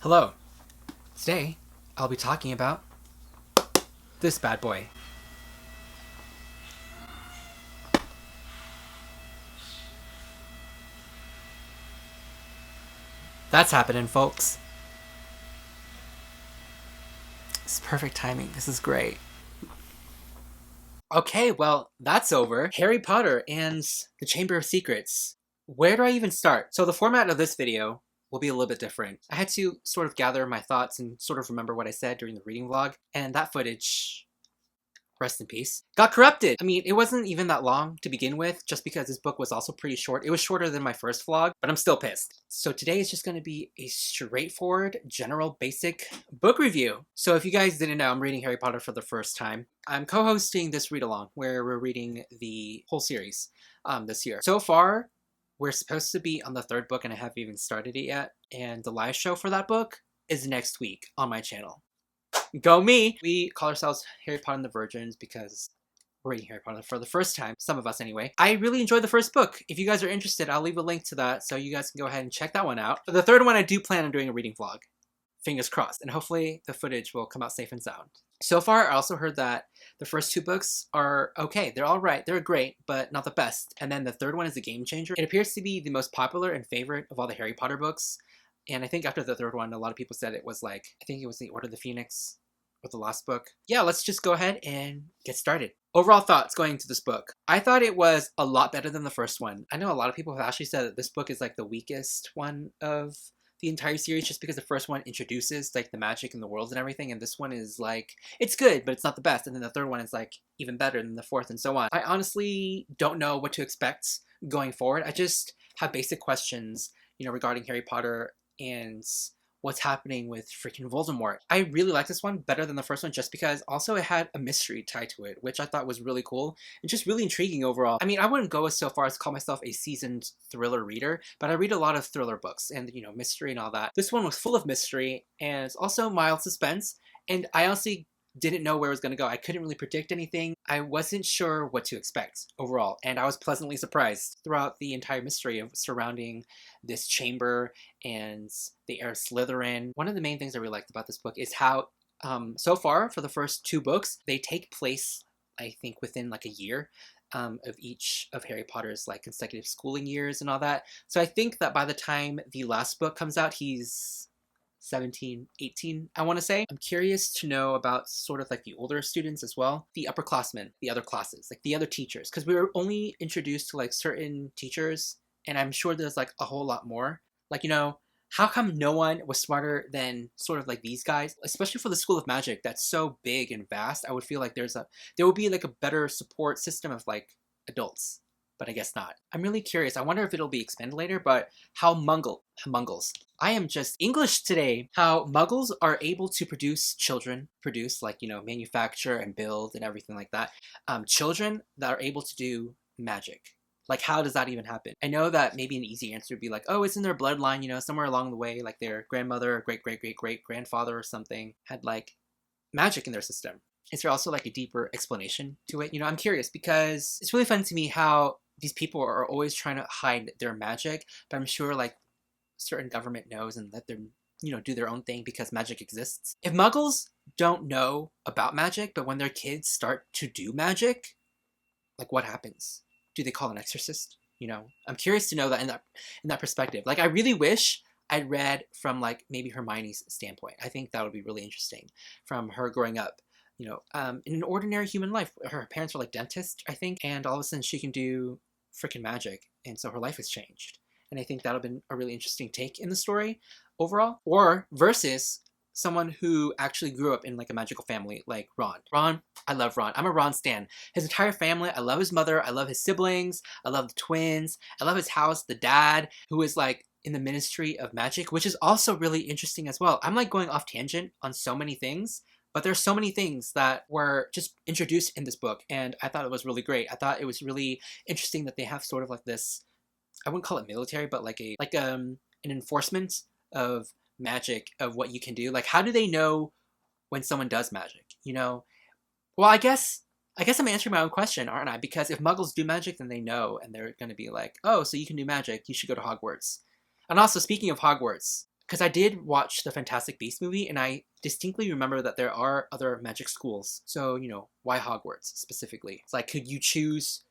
Hello. Today, I'll be talking about this bad boy. That's happening, folks. It's perfect timing. This is great. Okay, well, that's over. Harry Potter and the Chamber of Secrets. Where do I even start? So the format of this video will be a little bit different. I had to sort of gather my thoughts and sort of remember what I said during the reading vlog, and that footage, rest in peace, got corrupted. I mean, it wasn't even that long to begin with, just because this book was also pretty short. It was shorter than my first vlog, but I'm still pissed. So today is just going to be a straightforward, general, basic book review. So if you guys didn't know, I'm reading Harry Potter for the first time. I'm co-hosting this read-along, where we're reading the whole series this year. So far, we're supposed to be on the third book, and I haven't even started it yet. And the live show for that book is next week on my channel. Go me! We call ourselves Harry Potter and the Virgins because we're reading Harry Potter for the first time. Some of us anyway. I really enjoyed the first book. If you guys are interested, I'll leave a link to that so you guys can go ahead and check that one out. For the third one, I do plan on doing a reading vlog. Fingers crossed. And hopefully the footage will come out safe and sound. So far, I also heard that the first two books are okay. They're alright. They're great, but not the best. And then the third one is a game changer. It appears to be the most popular and favorite of all the Harry Potter books. And I think after the third one, a lot of people said it was like, I think it was The Order of the Phoenix with the last book. Yeah, let's just go ahead and get started. Overall thoughts going into this book. I thought it was a lot better than the first one. I know a lot of people have actually said that this book is like the weakest one of the entire series, just because the first one introduces like the magic and the worlds and everything, and this one is like, it's good, but it's not the best. And then the third one is like even better than the fourth, and so on. I honestly don't know what to expect going forward. I just have basic questions, regarding Harry Potter and what's happening with freaking Voldemort. I really like this one better than the first one, just because also it had a mystery tied to it, which I thought was really cool and just really intriguing overall. I mean, I wouldn't go so far as to call myself a seasoned thriller reader, but I read a lot of thriller books and, mystery and all that. This one was full of mystery and also mild suspense, and I honestly didn't know where it was going to go. I couldn't really predict anything. I wasn't sure what to expect overall, and I was pleasantly surprised throughout the entire mystery of surrounding this chamber and the heir of Slytherin. One of the main things I really liked about this book is how, so far, for the first two books, they take place, I think, within like a year of each of Harry Potter's like consecutive schooling years and all that. So I think that by the time the last book comes out, he's 17, 18, I want to say. I'm curious to know about sort of like the older students as well. The upperclassmen, the other classes, like the other teachers. Because we were only introduced to like certain teachers, and I'm sure there's like a whole lot more. Like, how come no one was smarter than sort of like these guys? Especially for the School of Magic that's so big and vast, I would feel like there would be like a better support system of like adults. But I guess not. I'm really curious. I wonder if it'll be expanded later, but how Muggles. I am just English today. How Muggles are able to produce like, manufacture and build and everything like that. Children that are able to do magic. Like, how does that even happen? I know that maybe an easy answer would be like, oh, it's in their bloodline, somewhere along the way, like their grandmother, or great-great-great-great-grandfather or something had like magic in their system. Is there also like a deeper explanation to it? I'm curious because it's really fun to me how these people are always trying to hide their magic, but I'm sure like certain government knows and let them, do their own thing because magic exists. If Muggles don't know about magic, but when their kids start to do magic, like what happens? Do they call an exorcist? I'm curious to know that in that perspective. Like, I really wish I'd read from like maybe Hermione's standpoint. I think that would be really interesting from her growing up. In an ordinary human life. Her parents were like dentists, I think, and all of a sudden she can do freaking magic, and so her life has changed. And I think that'll be a really interesting take in the story overall. Or versus someone who actually grew up in like a magical family, like Ron. I love Ron. I'm a Ron stan. His entire family, I love his mother, I love his siblings, I love the twins, I love his house, the dad, who is like in the Ministry of Magic, which is also really interesting as well. I'm like going off tangent on so many things, but there's so many things that were just introduced in this book, and I thought it was really great. I thought it was really interesting that they have sort of like this, I wouldn't call it military, but like an enforcement of magic, of what you can do. Like, how do they know when someone does magic? Well, I guess I'm answering my own question, aren't I? Because if Muggles do magic, then they know, and they're going to be like, oh, so you can do magic, you should go to Hogwarts. And also, speaking of Hogwarts, because I did watch the Fantastic Beasts movie, and I distinctly remember that there are other magic schools. So, why Hogwarts specifically? It's like, could you choose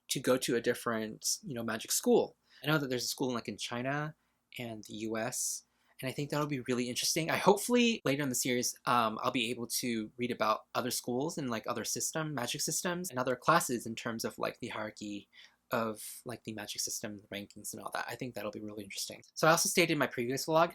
to go to a different, magic school? I know that there's a school in China and the US, and I think that'll be really interesting. I hopefully later in the series, I'll be able to read about other schools and other magic systems and other classes in terms of the hierarchy of the magic system, the rankings and all that. I think that'll be really interesting. So I also stated in my previous vlog,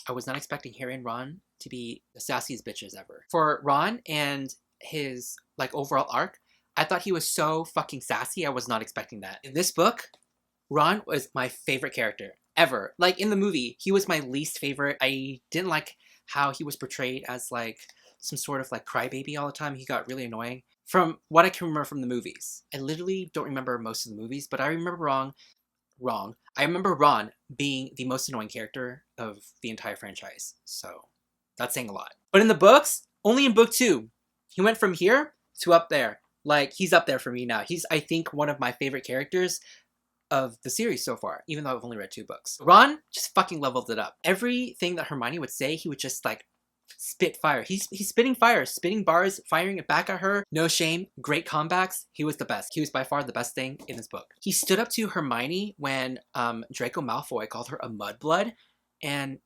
I was not expecting Harry and Ron to be the sassiest bitches ever. For Ron and his overall arc, I thought he was so fucking sassy. I was not expecting that. In this book, Ron was my favorite character ever. In the movie, he was my least favorite. I didn't like how he was portrayed as some sort of crybaby all the time. He got really annoying. From what I can remember from the movies, I literally don't remember most of the movies, but I remember I remember Ron being the most annoying character of the entire franchise. So that's saying a lot. But in the books, only in book 2, he went from here to up there. He's up there for me now. He's, I think, one of my favorite characters of the series so far, even though I've only read 2 books. Ron just fucking leveled it up. Everything that Hermione would say, he would just spit fire. He's spitting fire, spitting bars, firing it back at her. No shame, great comebacks. He was the best. He was by far the best thing in this book. He stood up to Hermione when Draco Malfoy called her a mudblood, and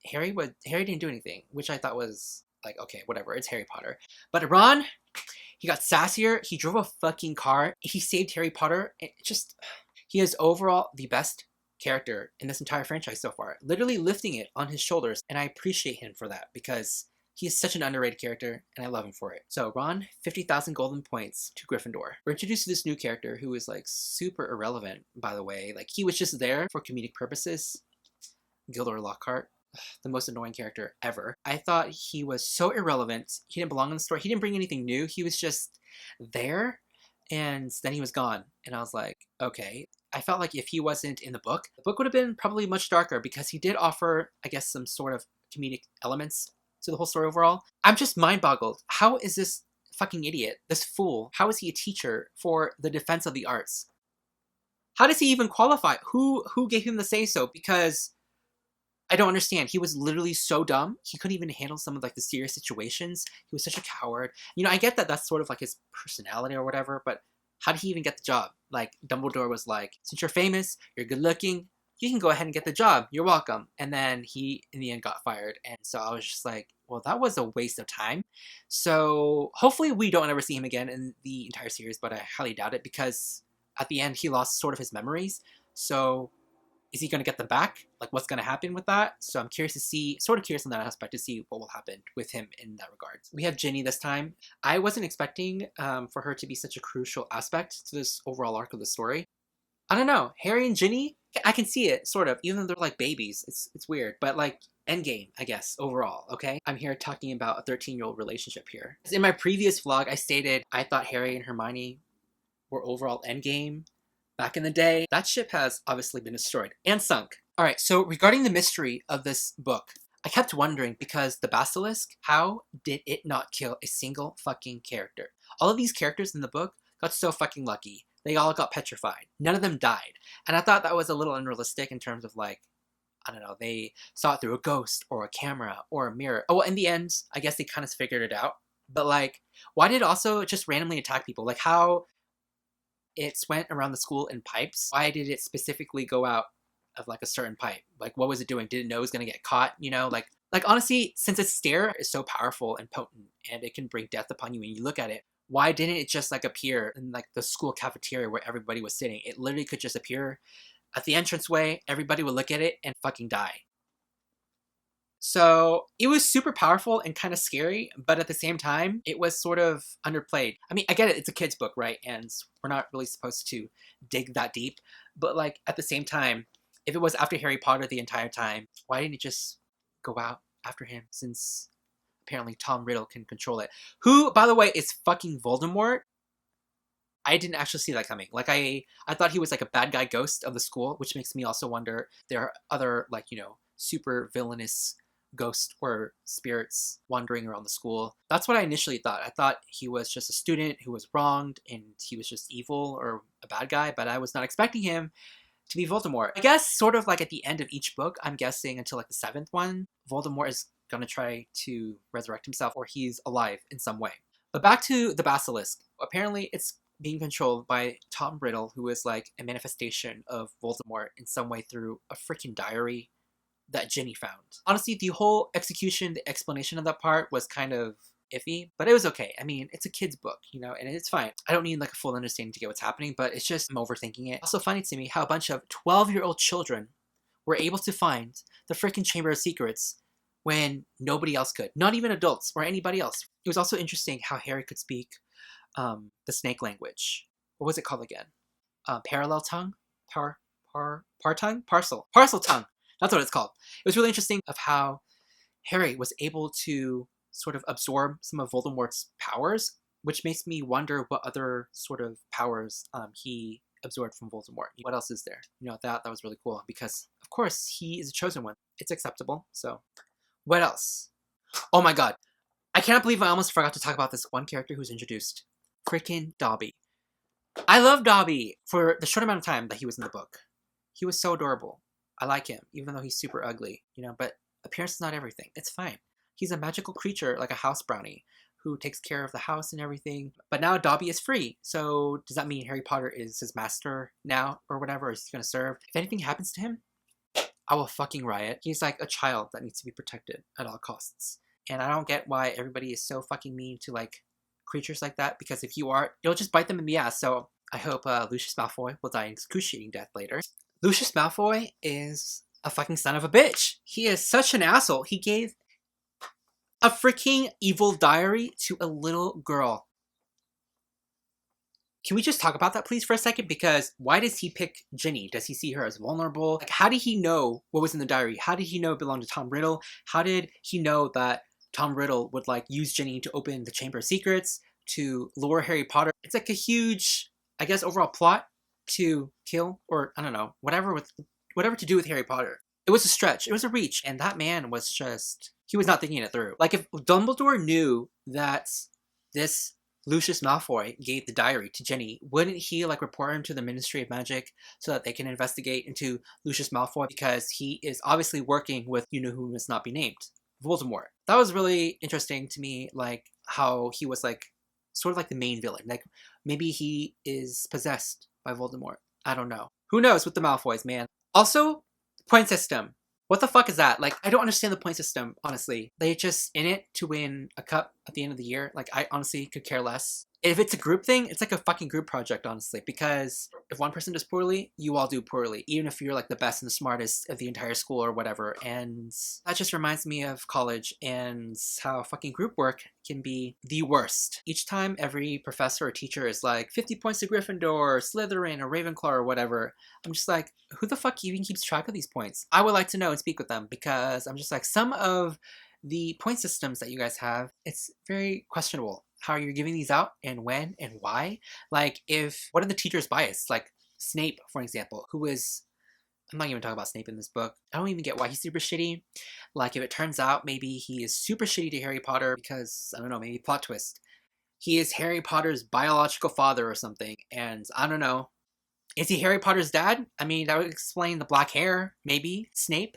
Harry didn't do anything, which I thought was okay, whatever, it's Harry Potter. But Ron, he got sassier. He drove a fucking car. He saved Harry Potter. He is overall the best character in this entire franchise so far, literally lifting it on his shoulders, and I appreciate him for that because he is such an underrated character and I love him for it. So Ron, 50,000 golden points to Gryffindor. We're introduced to this new character who is super irrelevant, by the way. He was just there for comedic purposes. Gilderoy Lockhart, the most annoying character ever. I thought he was so irrelevant. He didn't belong in the story. He didn't bring anything new. He was just there and then he was gone. And I was like, okay. I felt like if he wasn't in the book would have been probably much darker because he did offer, I guess, some sort of comedic elements to the whole story overall. I'm just mind-boggled. How is this fucking idiot, this fool, how is he a teacher for the defense of the arts? How does he even qualify? Who gave him the say-so? Because I don't understand. He was literally so dumb. He couldn't even handle some of the serious situations. He was such a coward. I get that that's sort of his personality or whatever, but how did he even get the job? Dumbledore was since you're famous, you're good looking, you can go ahead and get the job. You're welcome. And then he, in the end, got fired. And so I was just well, that was a waste of time. So hopefully we don't ever see him again in the entire series, but I highly doubt it because at the end, he lost sort of his memories. So is he going to get them back? What's going to happen with that? So I'm curious on that aspect to see what will happen with him in that regard. We have Ginny this time. I wasn't expecting for her to be such a crucial aspect to this overall arc of the story. I don't know. Harry and Ginny, I can see it, sort of, even though they're babies. It's weird, but endgame, I guess, overall, okay? I'm here talking about a 13-year-old relationship here. In my previous vlog, I stated I thought Harry and Hermione were overall endgame. Back in the day, that ship has obviously been destroyed and sunk. All right, so regarding the mystery of this book, I kept wondering because the basilisk, how did it not kill a single fucking character? All of these characters in the book got so fucking lucky. They all got petrified. None of them died. And I thought that was a little unrealistic in terms of I don't know, they saw it through a ghost or a camera or a mirror. Oh, well, in the end, I guess they kind of figured it out. But why did it also just randomly attack people? How it went around the school in pipes. Why did it specifically go out of a certain pipe? What was it doing? Did it know it was going to get caught? Honestly, since its stare is so powerful and potent and it can bring death upon you when you look at it, why didn't it just appear in the school cafeteria where everybody was sitting? It literally could just appear at the entranceway. Everybody would look at it and fucking die. So it was super powerful and kind of scary, but at the same time, it was sort of underplayed. I mean, I get it, it's a kid's book, right? And we're not really supposed to dig that deep. But at the same time, if it was after Harry Potter the entire time, why didn't it just go out after him since apparently Tom Riddle can control it? Who, by the way, is fucking Voldemort. I didn't actually see that coming. I thought he was a bad guy ghost of the school, which makes me also wonder there are other super villainous ghosts or spirits wandering around the school. That's what I initially thought. I thought he was just a student who was wronged and he was just evil or a bad guy, but I was not expecting him to be Voldemort. I guess sort of like at the end of each book, I'm guessing until like the 7th one, Voldemort is gonna try to resurrect himself, or he's alive in some way. But back to the basilisk. Apparently it's being controlled by Tom Riddle, who is like a manifestation of Voldemort in some way through a freaking diary that Ginny found. Honestly, the whole execution, the explanation of that part was kind of iffy, but it was okay. I mean, it's a kid's book, you know, and it's fine. I don't need like a full understanding to get what's happening, but it's just I'm overthinking it. Also funny to me how a bunch of 12-year-old children were able to find the freaking Chamber of Secrets when nobody else could. Not even adults or anybody else. It was also interesting how Harry could speak the snake language. What was it called again? Parallel tongue? Tongue? Parcel tongue. That's what it's called. It was really interesting of how Harry was able to sort of absorb some of Voldemort's powers, which makes me wonder what other sort of powers he absorbed from Voldemort. What else is there? You know, that was really cool because, of course, he is a chosen one. It's acceptable. So, what else? Oh my god. I cannot believe I almost forgot to talk about this one character who's introduced. Freaking Dobby. I love Dobby for the short amount of time that he was in the book. He was so adorable. I like him, even though he's super ugly, you know, but appearance is not everything. It's fine. He's a magical creature, like a house brownie, who takes care of the house and everything. But now Dobby is free, so does that mean Harry Potter is his master now, or whatever? Is he gonna serve? If anything happens to him, I will fucking riot. He's like a child that needs to be protected at all costs. And I don't get why everybody is so fucking mean to, like, creatures like that, because if you are, it'll just bite them in the ass. So I hope Lucius Malfoy will die an excruciating death later. Lucius Malfoy is a fucking son of a bitch. He is such an asshole. He gave a freaking evil diary to a little girl. Can we just talk about that, please, for a second? Because why does he pick Ginny? Does he see her as vulnerable? Like, how did he know what was in the diary? How did he know it belonged to Tom Riddle? How did he know that Tom Riddle would, like, use Ginny to open the Chamber of Secrets, to lure Harry Potter? It's like a huge, I guess, overall plot to kill, or I don't know, whatever to do with Harry Potter. It was a stretch. It was a reach. And that man was just, he was not thinking it through. Like, if Dumbledore knew that this Lucius Malfoy gave the diary to Ginny, wouldn't he, like, report him to the Ministry of Magic so that they can investigate into Lucius Malfoy? Because he is obviously working with you-know-who must not be named, Voldemort. That was really interesting to me, like, how he was, like, sort of like the main villain. Like, maybe he is possessed by Voldemort. I don't know. Who knows with the Malfoys, man. Also, point system. What the fuck is that? Like, I don't understand the point system, honestly. They just in it to win a cup at the end of the year. Like, I honestly could care less. If it's a group thing, it's like a fucking group project, honestly. Because if one person does poorly, you all do poorly. Even if you're like the best and the smartest of the entire school or whatever. And that just reminds me of college and how fucking group work can be the worst. Each time every professor or teacher is like, 50 points to Gryffindor, Slytherin, or Ravenclaw, or whatever. I'm just like, who the fuck even keeps track of these points? I would like to know and speak with them, because I'm just like, some of the point systems that you guys have, it's very questionable how you're giving these out and when and why. Like, what are the teachers' bias? Like Snape, for example, who is, I'm not even talking about Snape in this book. I don't even get why he's super shitty. Like, if it turns out maybe he is super shitty to Harry Potter because, I don't know, maybe plot twist, he is Harry Potter's biological father or something, and I don't know. Is he Harry Potter's dad? I mean, that would explain the black hair, maybe. Snape?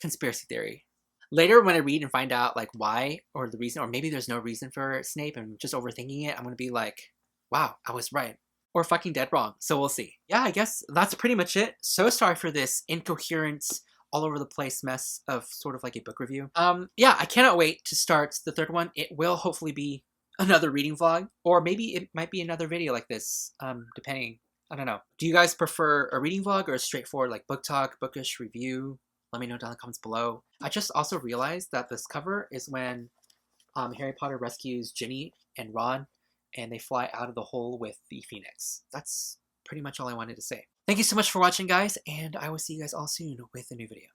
Conspiracy theory. Later, when I read and find out, like, why, or the reason, or maybe there's no reason for Snape and I'm just overthinking it, I'm gonna be like, wow, I was right. Or fucking dead wrong. So we'll see. Yeah, I guess that's pretty much it. So sorry for this incoherent, all over the place mess of sort of like a book review. Yeah, I cannot wait to start the third one. It will hopefully be another reading vlog, or maybe it might be another video like this, depending. I don't know. Do you guys prefer a reading vlog or a straightforward like book talk, bookish review? Let me know down in the comments below. I just also realized that this cover is when Harry Potter rescues Ginny and Ron, and they fly out of the hole with the Phoenix. That's pretty much all I wanted to say. Thank you so much for watching, guys, and I will see you guys all soon with a new video.